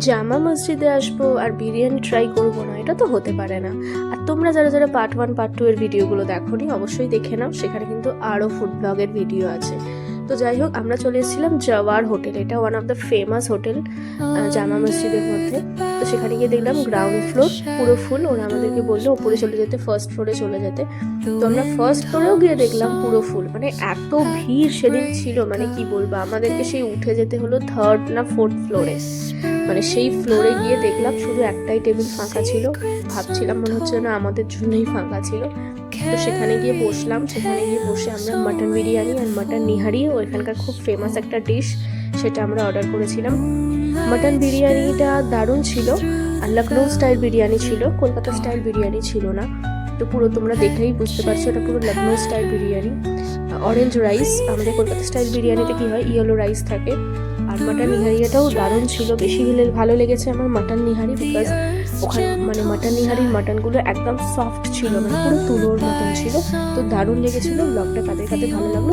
জামা মসজিদে আসবো আর বিরিয়ানি ট্রাই করবো না, এটা তো হতে পারে না। আর তোমরা যারা যারা পার্ট 1 পার্ট 2 এর ভিডিওগুলো দেখোনি অবশ্যই দেখে নাও, সেখানে কিন্তু আরও ফুড ব্লগের ভিডিও আছে। তো যাই হোক, আমরা চলে এসেছিলাম জওয়ার হোটেল। এটা one of the famous hotel জামা মসজিদের মধ্যে। তো সেখানে গিয়ে দেখলাম গ্রাউন্ড ফ্লোর পুরো ফুল। ওরা আমাদেরকে বললো ওপরে চলে যেতে, ফার্স্ট ফ্লোরে চলে যেতে। তো আমরা ফার্স্ট ফ্লোরেও গিয়ে দেখলাম পুরো ফুল, মানে এত ভিড় সেদিন ছিল, মানে কি বলবো, আমাদেরকে সেই উঠে যেতে হলো 3rd না 4th ফ্লোরে। মানে সেই ফ্লোরে গিয়ে দেখলাম শুধু একটাই টেবিল ফাঁকা ছিল। ভাবছিলাম মনে হচ্ছে না আমাদের জন্যই ফাঁকা ছিল। তো সেখানে গিয়ে বসলাম। সেখানে গিয়ে বসে আমরা মাটন বিরিয়ানি আর মাটন নিহারি, ওইখানকার খুব ফেমাস একটা ডিশ, সেটা আমরা অর্ডার করেছিলাম। মাটন বিরিয়ানিটা দারুণ ছিল, আর লখনৌ স্টাইল বিরিয়ানি ছিল, কলকাতা স্টাইল বিরিয়ানি ছিল না। তো পুরো তোমরা দেখলেই বুঝতে পারছো এটা পুরো Lucknow style biryani. Orange rice, আমাদের কলকাতা স্টাইল বিরিয়ানিতে কি হয়, ইয়েলো রাইস থাকে। আর মাটন নিহারিটাও দারুণ ছিল। বেশি ভালো লেগেছে আমার মাটন নিহারি, বিকজ ওখানে মানে মাটন নিহারির মাটনগুলো একদম সফট ছিল, মানে পুরো তুলোর মতন ছিল। তো দারুণ লেগেছিল। ব্লগটা কাদের কাদের ভালো লাগলো